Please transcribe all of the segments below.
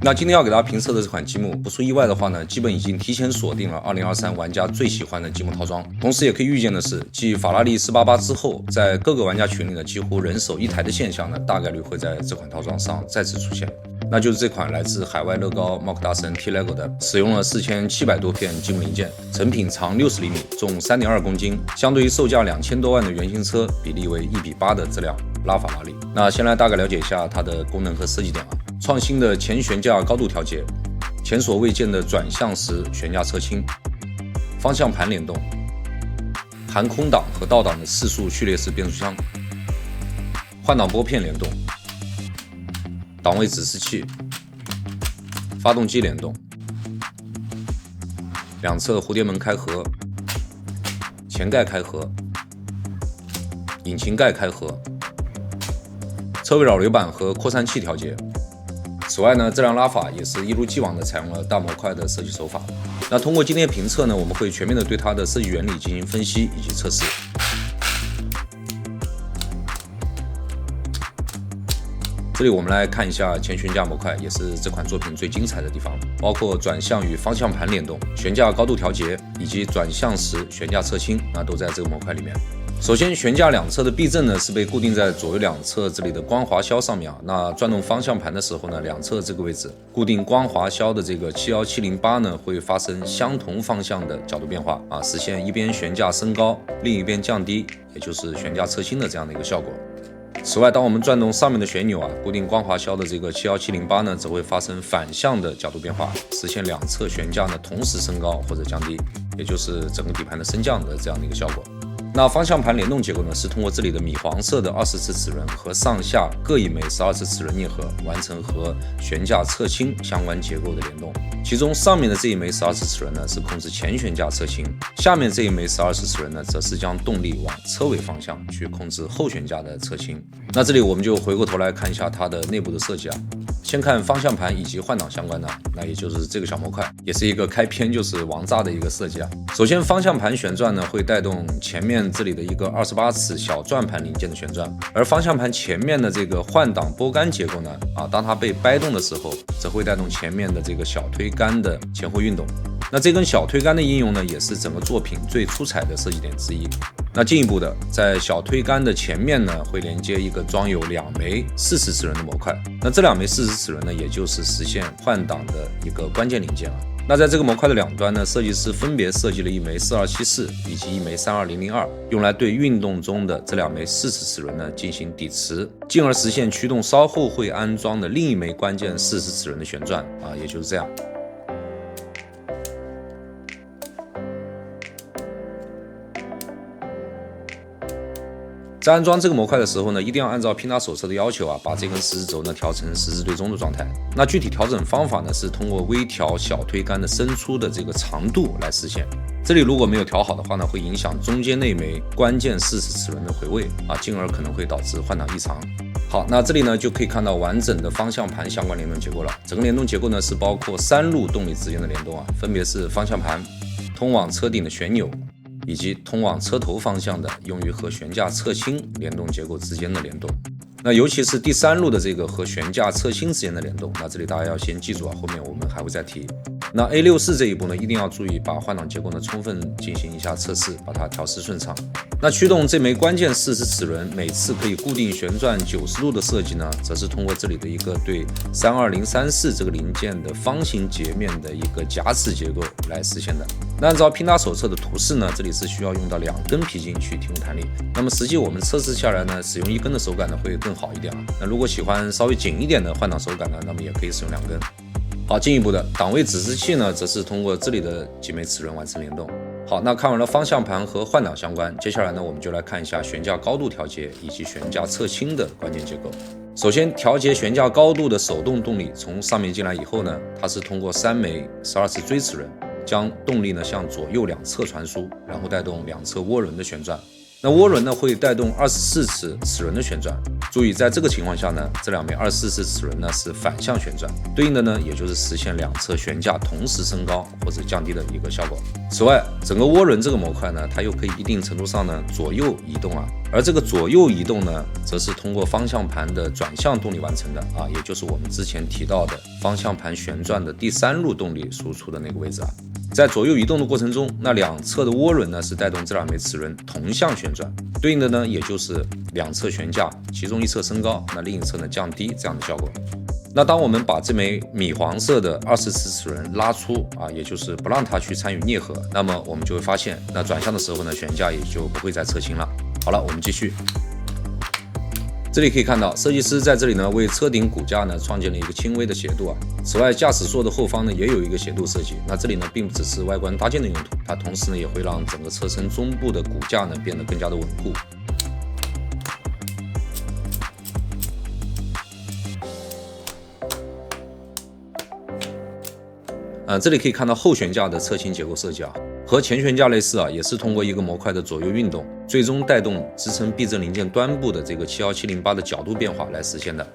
那今天要给大家评测的这款积木，不出意外的话呢，基本已经提前锁定了2023玩家最喜欢的积木套装。同时也可以预见的是，继法拉利488之后，在各个玩家群里呢，几乎人手一台的现象呢，大概率会在这款套装上再次出现。那就是这款来自海外乐高茂克大神 T-LEGO 的，使用了4700多片积木零件，成品长60厘米，重3.2公斤，相对于售价2000多万的原型车，比例为1比8的这辆拉法拉利。那先来大概了解一下它的功能和设计点啊。创新的前悬架高度调节，前所未见的转向时悬架侧倾，方向盘联动，含空挡和倒挡的4速序列式变速箱，换挡拨片联动，档位指示器，发动机联动，两侧蝴蝶门开合，前盖开合，引擎盖开合，车尾扰流板和扩散器调节。此外呢，这辆拉法也是一如既往的采用了大模块的设计手法。那通过今天的评测呢，我们会全面的对它的设计原理进行分析以及测试。这里我们来看一下前悬架模块，也是这款作品最精彩的地方，包括转向与方向盘联动、悬架高度调节以及转向时悬架侧倾，那都在这个模块里面。首先，悬架两侧的避震呢是被固定在左右两侧这里的光滑销上面啊。那转动方向盘的时候呢，两侧这个位置固定光滑销的这个71708呢会发生相同方向的角度变化啊，实现一边悬架升高，另一边降低，也就是悬架侧倾的这样的一个效果。此外，当我们转动上面的旋钮啊，固定光滑销的这个71708呢，则会发生反向的角度变化，实现两侧悬架呢同时升高或者降低，也就是整个底盘的升降的这样的一个效果。那方向盘联动结构呢，是通过这里的米黄色的20次齿轮和上下各一枚12次齿轮啮合，完成和悬架侧倾相关结构的联动。其中上面的这一枚12次齿轮呢，是控制前悬架侧倾，下面这一枚12次齿轮呢，则是将动力往车尾方向去控制后悬架的侧倾。那这里我们就回过头来看一下它的内部的设计啊。先看方向盘以及换挡相关的，那也就是这个小模块，也是一个开篇就是王炸的一个设计啊。首先，方向盘旋转呢会带动前面这里的一个28齿小转盘零件的旋转，而方向盘前面的这个换挡拨杆结构呢，当它被掰动的时候，则会带动前面的这个小推杆的前后运动。那这根小推杆的应用呢，也是整个作品最出彩的设计点之一。那进一步的，在小推杆的前面呢，会连接一个装有2枚4齿齿轮的模块。那这2枚4齿齿轮呢，也就是实现换挡的一个关键零件啊。那在这个模块的两端呢，设计师分别设计了1枚4274以及1枚32002，用来对运动中的这2枚4齿齿轮呢进行抵磁，进而实现驱动稍后会安装的另一枚关键4齿齿轮的旋转啊，也就是这样。在安装这个模块的时候呢，一定要按照拼搭手册的要求啊，把这根十字轴呢调成十字对中的状态。那具体调整方法呢，是通过微调小推杆的伸出的这个长度来实现。这里如果没有调好的话呢，会影响中间那枚关键4齿齿轮的回位啊，进而可能会导致换挡异常。好，那这里呢就可以看到完整的方向盘相关联动结构了。整个联动结构呢是包括3路动力之间的联动啊，分别是方向盘、通往车顶的旋钮，以及通往车头方向的用于和悬架侧倾联动结构之间的联动。那尤其是第3路的这个和悬架侧倾之间的联动，那这里大家要先记住啊，后面我们还会再提。那 A64 这一步呢，一定要注意把换挡结构呢充分进行一下测试，把它调试顺畅。那驱动这枚关键4齿齿轮每次可以固定旋转90度的设计呢，则是通过这里的一个对32034这个零件的方形截面的一个夹齿结构来实现的。那按照拼搭手册的图示呢，这里是需要用到2根皮筋去提供弹力。那么实际我们测试下来呢，使用1根的手感呢会更好一点啊。那如果喜欢稍微紧一点的换挡手感呢，那么也可以使用2根。好，进一步的档位指示器呢，则是通过这里的几枚齿轮完成联动。好，那看完了方向盘和换挡相关，接下来呢，我们就来看一下悬架高度调节以及悬架侧倾的关键结构。首先，调节悬架高度的手动动力从上面进来以后呢，它是通过3枚12次锥齿轮，将动力呢向左右两侧传输，然后带动两侧涡轮的旋转。那涡轮呢会带动24次齿轮的旋转。注意，在这个情况下呢，这两枚24次齿轮呢是反向旋转，对应的呢也就是实现两侧悬架同时升高或者降低的一个效果。此外，整个涡轮这个模块呢，它又可以一定程度上呢左右移动啊，而这个左右移动呢，则是通过方向盘的转向动力完成的啊，也就是我们之前提到的方向盘旋转的第3路动力输出的那个位置啊。在左右移动的过程中，那两侧的涡轮呢是带动这两枚齿轮同向旋转，对应的呢也就是两侧悬架，其中一侧升高，那另一侧呢降低这样的效果。那当我们把这枚米黄色的24次齿轮拉出啊，也就是不让它去参与啮合，那么我们就会发现，那转向的时候呢，悬架也就不会再侧倾了。好了，我们继续。这里可以看到，设计师在这里呢为车顶骨架呢创建了一个轻微的斜度啊。此外，驾驶座的后方呢也有一个斜度设计。那这里呢并不只是外观搭建的用途，它同时呢也会让整个车身中部的骨架呢变得更加的稳固。这里可以看到后悬架的侧倾结构设计啊，和前悬架类似啊，也是通过一个模块的左右运动，最终带动支撑避震零件端部的这个71708的角度变化来实现的。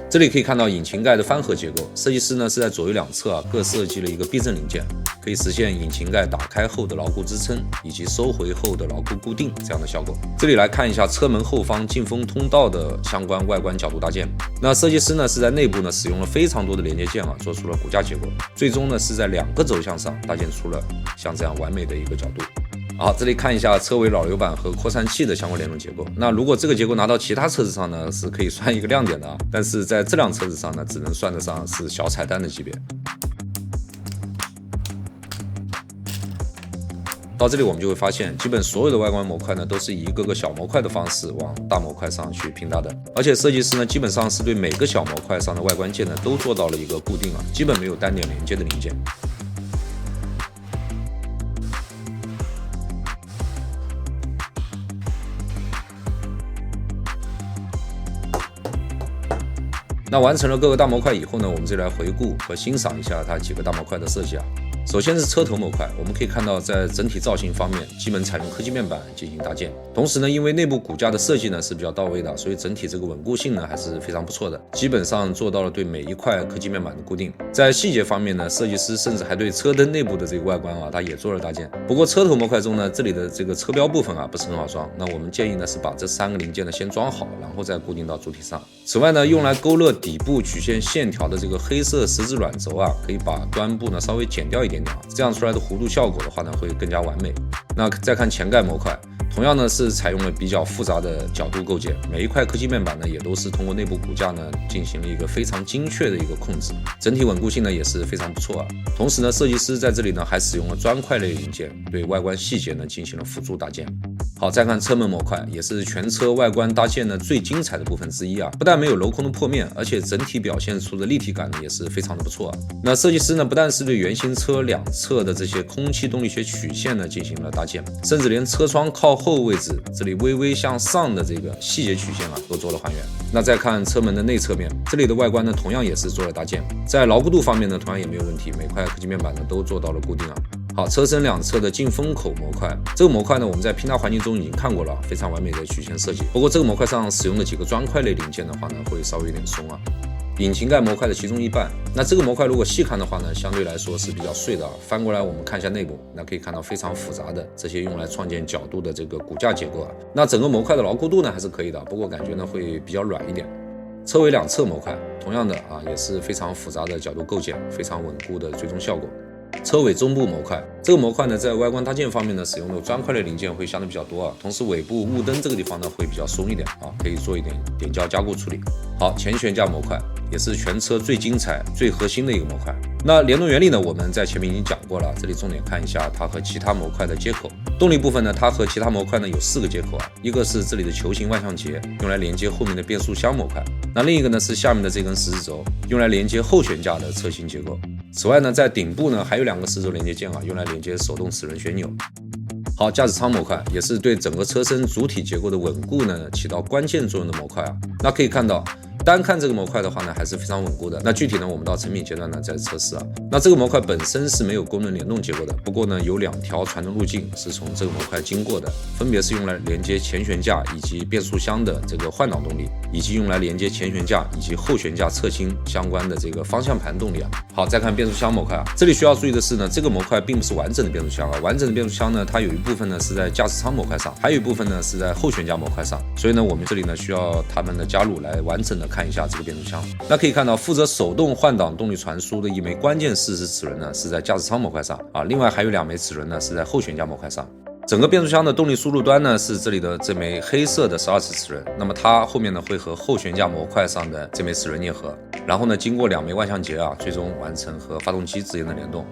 这里可以看到引擎盖的翻合结构，设计师呢是在左右两侧各设计了一个避震零件，可以实现引擎盖打开后的牢固支撑以及收回后的牢固固定这样的效果。这里来看一下车门后方进风通道的相关外观角度搭建。那设计师呢是在内部呢使用了非常多的连接件啊，做出了骨架结构，最终呢是在2个轴向上搭建出了像这样完美的一个角度。好，这里看一下车尾老流板和扩散器的相关联动结构。那如果这个结构拿到其他车子上呢，是可以算一个亮点的啊，但是在这辆车子上呢，只能算得上是小彩蛋的级别。到这里我们就会发现，基本所有的外观模块呢，都是以一个个小模块的方式往大模块上去拼搭的。而且设计师呢，基本上是对每个小模块上的外观件呢，都做到了一个固定啊，基本没有单点连接的零件。那完成了各个大模块以后呢，我们这里来回顾和欣赏一下它几个大模块的设计啊。首先是车头模块，我们可以看到在整体造型方面，基本采用科技面板进行搭建。同时呢，因为内部骨架的设计呢是比较到位的，所以整体这个稳固性呢还是非常不错的，基本上做到了对每一块科技面板的固定。在细节方面呢，设计师甚至还对车灯内部的这个外观啊，它也做了搭建。不过车头模块中呢，这里的这个车标部分啊不是很好装，那我们建议呢是把这3个零件呢先装好，然后再固定到主体上。此外呢，用来勾勒底部曲线线条的这个黑色十字软轴啊，可以把端部呢稍微剪掉一点点，这样出来的弧度效果的话呢，会更加完美。那再看前盖模块，同样呢是采用了比较复杂的角度构建，每一块科技面板呢也都是通过内部骨架呢进行了一个非常精确的一个控制，整体稳固性呢也是非常不错啊。同时呢，设计师在这里呢还使用了砖块类零件，对外观细节呢进行了辅助搭建。好，再看车门模块，也是全车外观搭建呢最精彩的部分之一啊！不但没有镂空的破面，而且整体表现出的立体感呢也是非常的不错啊。那设计师呢不但是对原型车两侧的这些空气动力学曲线呢进行了搭建，甚至连车窗靠后位置这里微微向上的这个细节曲线啊都做了还原。那再看车门的内侧面，这里的外观呢同样也是做了搭建，在牢固度方面呢同样也没有问题，每块科技面板呢都做到了固定啊。好，车身两侧的进风口模块，这个模块呢我们在拼搭环境中已经看过了，非常完美的曲线设计。不过这个模块上使用的几个砖块类零件的话呢，会稍微有点松啊。引擎盖模块的其中一半，那这个模块如果细看的话呢，相对来说是比较碎的啊。翻过来我们看一下内部，那可以看到非常复杂的这些用来创建角度的这个骨架结构啊。那整个模块的牢固度呢还是可以的，不过感觉呢会比较软一点。车尾两侧模块，同样的啊也是非常复杂的角度构建，非常稳固的最终效果。车尾中部模块，这个模块呢，在外观搭建方面呢，使用的砖块类零件会相对比较多啊。同时，尾部雾灯这个地方呢，会比较松一点啊，可以做一点点胶加固处理。好，前悬架模块也是全车最精彩、最核心的一个模块。那联动原理呢，我们在前面已经讲过了，这里重点看一下它和其他模块的接口。动力部分呢，它和其他模块呢有4个接口啊，一个是这里的球形万向节，用来连接后面的变速箱模块。那另一个呢是下面的这根十字轴，用来连接后悬架的侧倾结构。此外呢，在顶部呢还有2个十字轴连接件啊，用来连接手动齿轮旋钮。好，驾驶舱模块也是对整个车身主体结构的稳固呢起到关键作用的模块啊。那可以看到，单看这个模块的话呢，还是非常稳固的。那具体呢，我们到成品阶段呢再测试啊。那这个模块本身是没有功能联动结构的，不过呢，有2条传动路径是从这个模块经过的，分别是用来连接前悬架以及变速箱的这个换挡动力，以及用来连接前悬架以及后悬架侧倾相关的这个方向盘动力啊。好，再看变速箱模块啊，这里需要注意的是呢，这个模块并不是完整的变速箱啊，完整的变速箱呢，它有一部分呢是在驾驶舱模块上，还有一部分呢是在后悬架模块上，所以呢，我们这里呢需要它们的加入来完整的看一下这个变速箱。那可以看到，负责手动换挡动力传输的一枚关键40齿轮呢是在驾驶舱模块上啊，另外还有2枚齿轮呢是在后悬架模块上。整个变速箱的动力输入端呢是这里的这枚黑色的12齿齿轮，那么它后面呢会和后悬架模块上的这枚齿轮啮合，然后呢经过2枚万向节啊，最终完成和发动机之间的联动。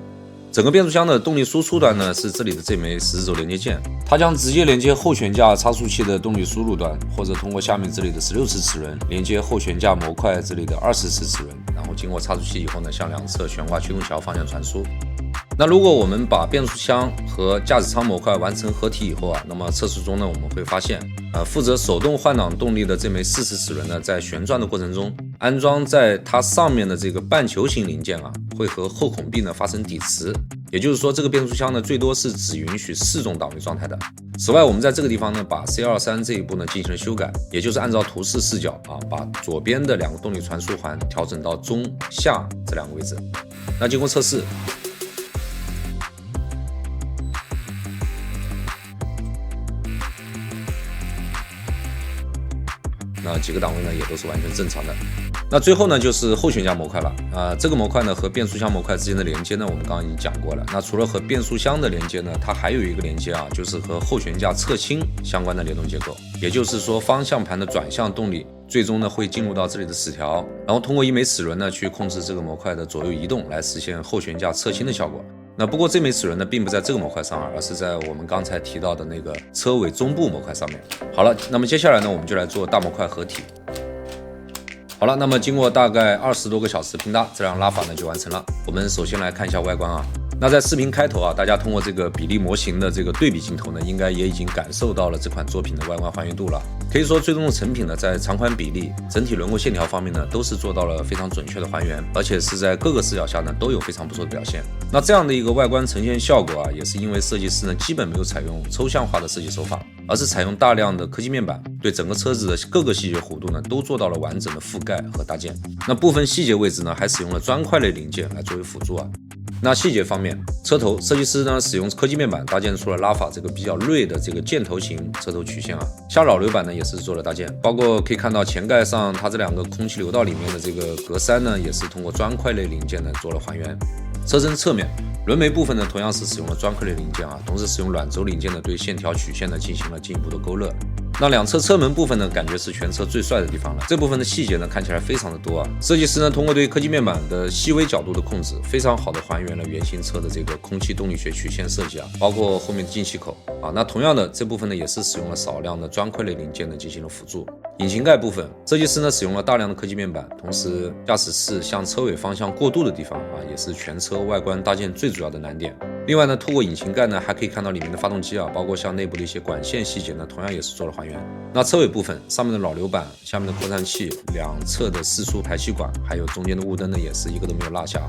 整个变速箱的动力输出端呢是这里的这枚十字轴连接件，它将直接连接后悬架差速器的动力输入端，或者通过下面这里的16齿齿轮连接后悬架模块这里的20齿齿轮，然后经过差速器以后呢，向2侧悬挂驱动桥方向传输。那如果我们把变速箱和驾驶舱模块完成合体以后啊，那么测试中呢，我们会发现，负责手动换挡动力的这枚40齿轮呢，在旋转的过程中，安装在它上面的这个半球形零件啊，会和后孔壁呢发生抵磁，也就是说，这个变速箱呢，最多是只允许4种档位状态的。此外，我们在这个地方呢，把 C23 这一步呢进行了修改，也就是按照图示视角啊，把左边的2个动力传输环调整到中下这2个位置。那经过测试，那几个档位呢也都是完全正常的。那最后呢就是后悬架模块了这个模块呢和变速箱模块之间的连接呢，我们刚刚已经讲过了。那除了和变速箱的连接呢，它还有一个连接啊，就是和后悬架侧倾相关的联动结构。也就是说，方向盘的转向动力最终呢会进入到这里的齿条，然后通过1枚齿轮呢去控制这个模块的左右移动，来实现后悬架侧倾的效果。那不过这枚齿轮呢，并不在这个模块上，而是在我们刚才提到的那个车尾中部模块上面。好了，那么接下来呢，我们就来做大模块合体。好了，那么经过大概20多个小时拼搭，这辆拉法呢就完成了。我们首先来看一下外观啊。那在视频开头啊，大家通过这个比例模型的这个对比镜头呢，应该也已经感受到了这款作品的外观还原度了。可以说，最终的成品呢，在长宽比例、整体轮廓线条方面呢，都是做到了非常准确的还原，而且是在各个视角下呢，都有非常不错的表现。那这样的一个外观呈现效果啊，也是因为设计师呢，基本没有采用抽象化的设计手法，而是采用大量的科技面板，对整个车子的各个细节弧度呢，都做到了完整的覆盖和搭建。那部分细节位置呢，还使用了砖块类零件来作为辅助啊。那细节方面，车头设计师呢使用科技面板搭建出了拉法这个比较锐的这个箭头型车头曲线啊，下扰流板呢也是做了搭建，包括可以看到前盖上它这2个空气流道里面的这个格栅呢，也是通过砖块类零件呢做了还原。车身侧面轮眉部分呢，同样是使用了砖块类零件啊，同时使用软轴零件呢对线条曲线呢进行了进一步的勾勒。那2侧车门部分呢，感觉是全车最帅的地方了。这部分的细节呢，看起来非常的多啊。设计师呢，通过对科技面板的细微角度的控制，非常好的还原了原型车的这个空气动力学曲线设计啊，包括后面的进气口啊。那同样的，这部分呢，也是使用了少量的砖块类零件呢进行了辅助。引擎盖部分，设计师呢使用了大量的科技面板，同时驾驶室向车尾方向过渡的地方啊，也是全车外观搭建最主要的难点。另外呢，透过引擎盖呢，还可以看到里面的发动机啊，包括像内部的一些管线细节呢，同样也是做了还原。那车尾部分，上面的扰流板、下面的扩散器、2侧的4出排气管，还有中间的雾灯呢，也是一个都没有落下。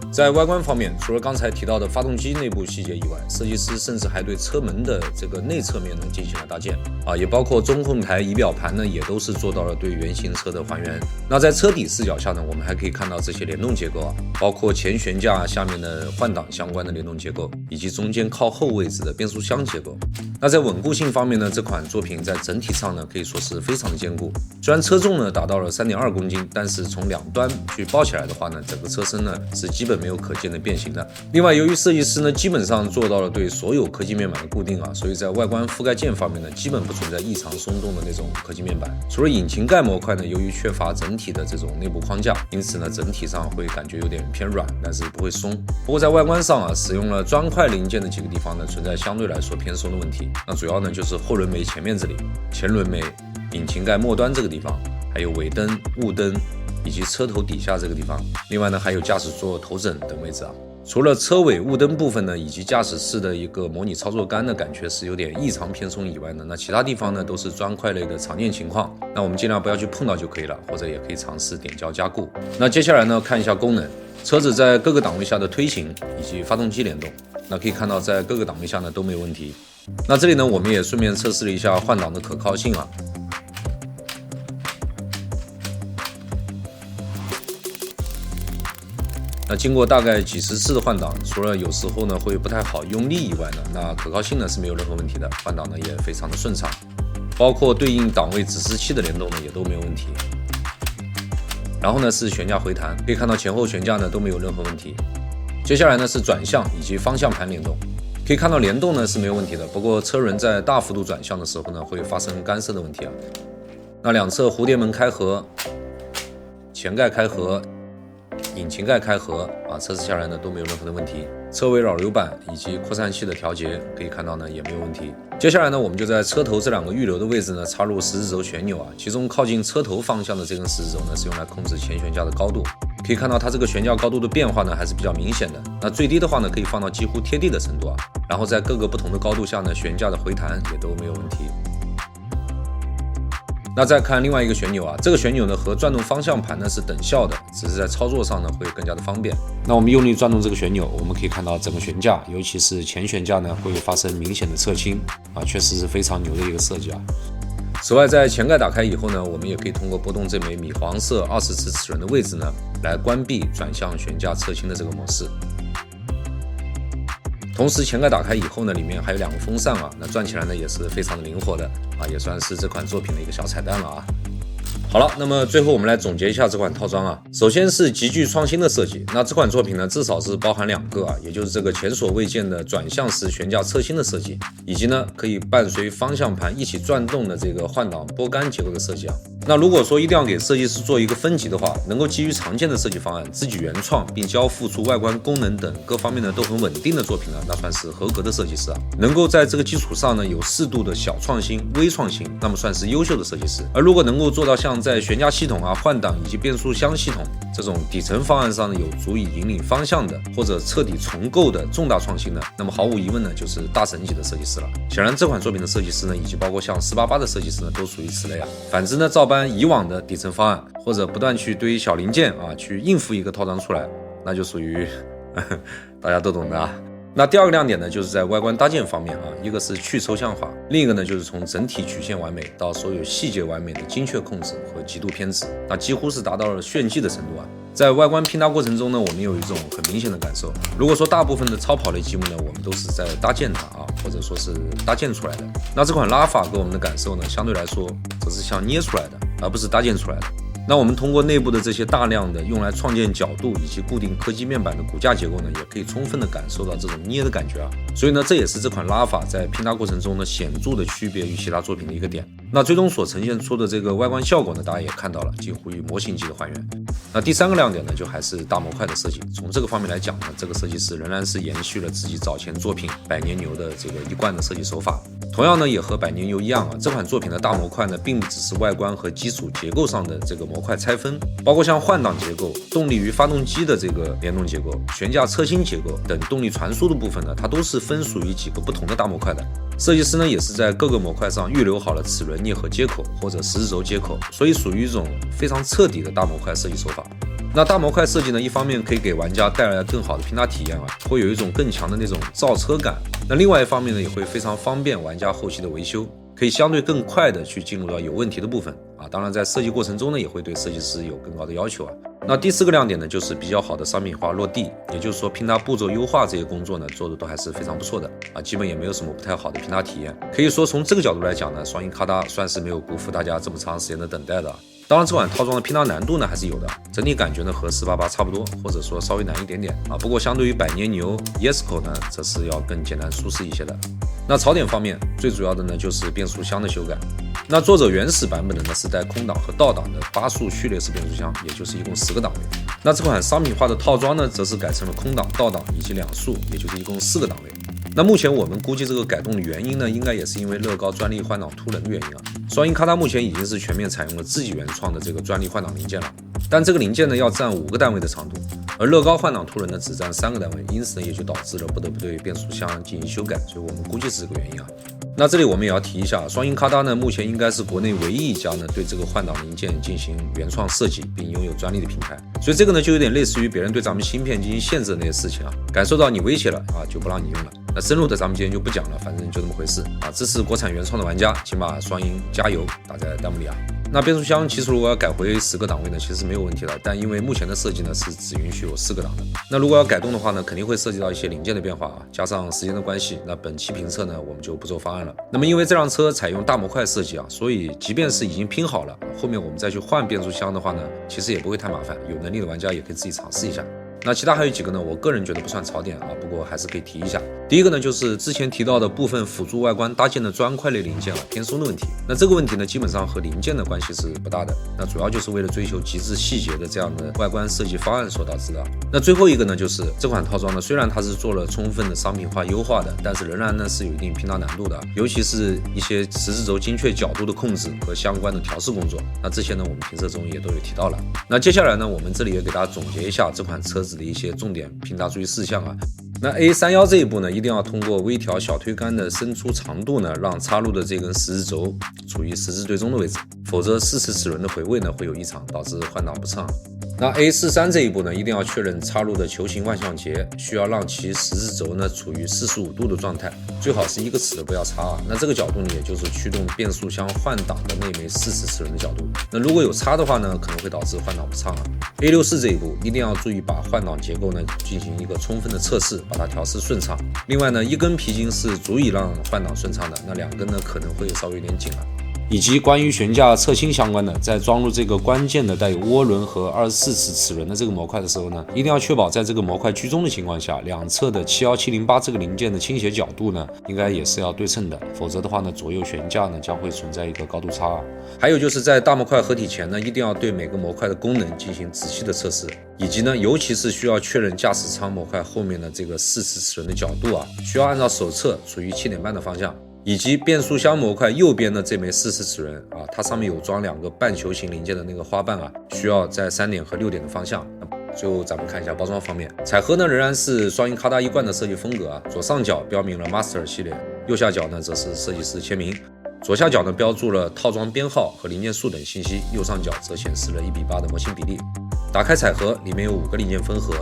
在外观方面，除了刚才提到的发动机内部细节以外，设计师甚至还对车门的这个内侧面呢进行了搭建啊，也包括中控台、仪表盘呢，也都是做到了对原型车的还原。那在车底视角下呢，我们还可以看到这些联动结构啊，包括前悬架下面的换挡相关的联动结构，以及中间靠后位置的变速箱结构。那在稳固性方面呢，这款作品在整体上呢可以说是非常的坚固。虽然车重呢达到了3.2公斤，但是从2端去抱起来的话呢，整个车身呢是基本没有可见的变形的。另外，由于设计师呢基本上做到了对所有科技面板的固定啊，所以在外观覆盖件方面呢，基本不存在异常松动的那种科技面板。除了引擎盖模块呢，由于缺乏整体的这种内部框架，因此呢整体上会感觉有点偏软，但是不会松。不过在外观上啊，使用了砖块零件的几个地方呢，存在相对来说偏松的问题。那主要呢就是后轮眉前面这里、前轮眉、引擎盖末端这个地方，还有尾灯、雾灯以及车头底下这个地方。另外呢还有驾驶座头枕等位置啊。除了车尾雾灯部分呢，以及驾驶室的一个模拟操作杆呢，感觉是有点异常偏松以外呢，那其他地方呢都是砖块类的常见情况，那我们尽量不要去碰到就可以了，或者也可以尝试点胶加固。那接下来呢，看一下功能，车子在各个档位下的推行以及发动机联动，那可以看到在各个档位下呢都没有问题。那这里呢，我们也顺便测试了一下换挡的可靠性啊。那经过大概几十次的换挡，除了有时候呢会不太好用力以外呢，那可靠性呢是没有任何问题的，换挡呢也非常的顺畅，包括对应档位指示器的联动呢也都没有问题。然后呢是悬架回弹，可以看到前后悬架呢都没有任何问题。接下来呢是转向以及方向盘联动，可以看到联动呢是没有问题的，不过车轮在大幅度转向的时候呢会发生干涉的问题啊。那两侧蝴蝶门开合，前盖开合，引擎盖开合啊，测试下来呢都没有任何的问题。车尾扰流板以及扩散器的调节可以看到呢也没有问题。接下来呢，我们就在车头这两个预留的位置呢插入十字轴旋钮啊，其中靠近车头方向的这根十字轴呢是用来控制前悬架的高度。可以看到它这个悬架高度的变化呢还是比较明显的。那最低的话呢可以放到几乎贴地的程度啊，然后在各个不同的高度下呢悬架的回弹也都没有问题。那再看另外一个旋钮啊，这个旋钮呢和转动方向盘呢是等效的，只是在操作上呢会更加的方便。那我们用力转动这个旋钮，我们可以看到整个悬架，尤其是前悬架呢会发生明显的侧倾啊，确实是非常牛的一个设计啊。此外，在前盖打开以后呢，我们也可以通过拨动这枚米黄色20次齿轮的位置呢，来关闭转向悬架侧倾的这个模式。同时前盖打开以后呢，里面还有两个风扇啊，那转起来呢也是非常的灵活的啊，也算是这款作品的一个小彩蛋了啊。好了，那么最后我们来总结一下这款套装啊。首先是极具创新的设计，那这款作品呢至少是包含两个啊，也就是这个前所未见的转向时悬架侧倾的设计，以及呢可以伴随方向盘一起转动的这个换挡拨杆结构的设计啊。那如果说一定要给设计师做一个分级的话，能够基于常见的设计方案自己原创并交付出外观功能等各方面呢都很稳定的作品呢，那算是合格的设计师啊。能够在这个基础上呢有适度的小创新、微创新，那么算是优秀的设计师。而如果能够做到像在悬架系统啊、换挡以及变速箱系统这种底层方案上呢有足以引领方向的或者彻底重构的重大创新呢，那么毫无疑问呢就是大神级的设计师了。显然这款作品的设计师呢，以及包括像488的设计师呢，都属于此类啊。反之呢，照搬以往的底层方案，或者不断去堆小零件啊，去应付一个套装出来，那就属于大家都懂的啊。那第二个亮点呢，就是在外观搭建方面啊，一个是去抽象化，另一个呢就是从整体曲线完美到所有细节完美的精确控制和极度偏执，那几乎是达到了炫技的程度啊。在外观拼搭过程中呢，我们有一种很明显的感受。如果说大部分的超跑类积木呢，我们都是在搭建它啊，或者说是搭建出来的。那这款拉法给我们的感受呢，相对来说则是像捏出来的，而不是搭建出来的。那我们通过内部的这些大量的用来创建角度以及固定柯基面板的骨架结构呢，也可以充分的感受到这种捏的感觉啊。所以呢，这也是这款拉法在拼搭过程中呢显著的区别于其他作品的一个点。那最终所呈现出的这个外观效果呢，大家也看到了，近乎于模型级的还原。那第三个亮点呢，就还是大模块的设计。从这个方面来讲呢，这个设计师仍然是延续了自己早前作品百年牛的这个一贯的设计手法。同样呢，也和百年牛一样啊，这款作品的大模块呢，并不只是外观和基础结构上的这个模块拆分，包括像换挡结构、动力与发动机的这个联动结构、悬架侧倾结构等动力传输的部分呢，它都是分属于几个不同的大模块的。设计师呢，也是在各个模块上预留好了齿轮啮合接口或者十字轴接口，所以属于一种非常彻底的大模块设计手法。那大模块设计呢，一方面可以给玩家带来更好的拼搭体验啊，会有一种更强的那种造车感。那另外一方面呢，也会非常方便玩家后期的维修，可以相对更快的去进入到有问题的部分啊。当然在设计过程中呢，也会对设计师有更高的要求啊。那第四个亮点呢，就是比较好的商品化落地，也就是说拼搭步骤优化这些工作呢，做的都还是非常不错的啊，基本也没有什么不太好的拼搭体验。可以说从这个角度来讲呢，双鹰咔哒算是没有辜负大家这么长时间的等待的啊。当然这款套装的拼搭难度呢还是有的，整体感觉呢和488差不多，或者说稍微难一点点啊。不过相对于百年牛 Yesco 呢，则是要更简单舒适一些的。那槽点方面，最主要的呢就是变速箱的修改。那作者原始版本的呢是带空挡和倒挡的8速序列式变速箱，也就是一共10个档位。那这款商品化的套装呢，则是改成了空挡、倒挡以及2速，也就是一共4个档位。那目前我们估计这个改动的原因呢，应该也是因为乐高专利换挡突人的原因啊。双鹰咔哒目前已经是全面采用了自己原创的这个专利换挡零件了，但这个零件呢要占5个单位的长度，而乐高换挡凸轮呢只占3个单位，因此呢也就导致了不得不对变速箱进行修改，所以我们估计是这个原因啊。那这里我们也要提一下，双鹰咔哒呢目前应该是国内唯一一家呢对这个换挡零件进行原创设计并拥有专利的品牌，所以这个呢就有点类似于别人对咱们芯片进行限制的那些事情啊，感受到你威胁了啊就不让你用了。那深入的咱们今天就不讲了，反正就这么回事啊。支持国产原创的玩家，请把双鹰加油打在弹幕里啊。那变速箱其实如果要改回10个档位呢，其实是没有问题的，但因为目前的设计呢是只允许有4个档的。那如果要改动的话呢，肯定会涉及到一些零件的变化啊，加上时间的关系，那本期评测呢我们就不做方案了。那么因为这辆车采用大模块设计啊，所以即便是已经拼好了，后面我们再去换变速箱的话呢，其实也不会太麻烦，有能力的玩家也可以自己尝试一下。那其他还有几个呢，我个人觉得不算槽点啊，不过还是可以提一下。第一个呢，就是之前提到的部分辅助外观搭建的砖块类零件啊偏松的问题。那这个问题呢，基本上和零件的关系是不大的，那主要就是为了追求极致细节的这样的外观设计方案所导致的。那最后一个呢，就是这款套装呢，虽然它是做了充分的商品化优化的，但是仍然呢是有一定拼搭难度的，尤其是一些十字轴精确角度的控制和相关的调试工作。那这些呢，我们评测中也都有提到了。那接下来呢，我们这里也给大家总结一下这款车子的一些重点拼搭注意事项啊。那 A31这一步呢，一定要通过微调小推杆的伸出长度呢，让插入的这根十字轴处于十字对中的位置，否则4次齿轮的回位呢会有异常，导致换挡不畅。那 A43这一步呢，一定要确认插入的球形万向节，需要让其十字轴呢处于45度的状态，最好是1个齿都不要插啊。那这个角度呢，也就是驱动变速箱换挡的那枚4次齿轮的角度。那如果有差的话呢，可能会导致换挡不畅啊。A64这一步一定要注意把换挡结构呢进行一个充分的测试，把它调试顺畅。另外呢，1根皮筋是足以让换挡顺畅的，那2根呢可能会稍微有点紧了。以及关于悬架侧倾相关的，在装入这个关键的带有涡轮和24齿齿轮的这个模块的时候呢，一定要确保在这个模块居中的情况下，两侧的71708这个零件的倾斜角度呢，应该也是要对称的，否则的话呢，左右悬架呢将会存在一个高度差。还有就是在大模块合体前呢，一定要对每个模块的功能进行仔细的测试，以及呢，尤其是需要确认驾驶舱模块后面的这个4齿齿轮的角度啊，需要按照手册处于7点半的方向。以及变速箱模块右边的这枚4齿齿轮啊，它上面有装2个半球形零件的那个花瓣啊，需要在3点和6点的方向。最后咱们看一下包装方面，彩盒呢仍然是双鹰咔哒一贯的设计风格啊，左上角标明了 Master 系列，右下角呢则是设计师签名，左下角呢标注了套装编号和零件数等信息，右上角则显示了1:8的模型比例。打开彩盒，里面有5个零件分盒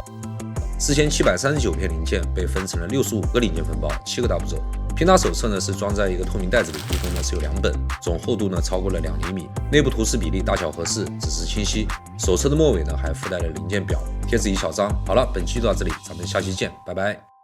，4739片零件被分成了65个零件分包，7个大步骤。拼搭手册呢是装在一个透明袋子里，一共呢是有2本，总厚度呢超过了2厘米，内部图示比例大小合适，指示清晰。手册的末尾呢还附带了零件表，贴纸1小张。好了，本期就到这里，咱们下期见，拜拜。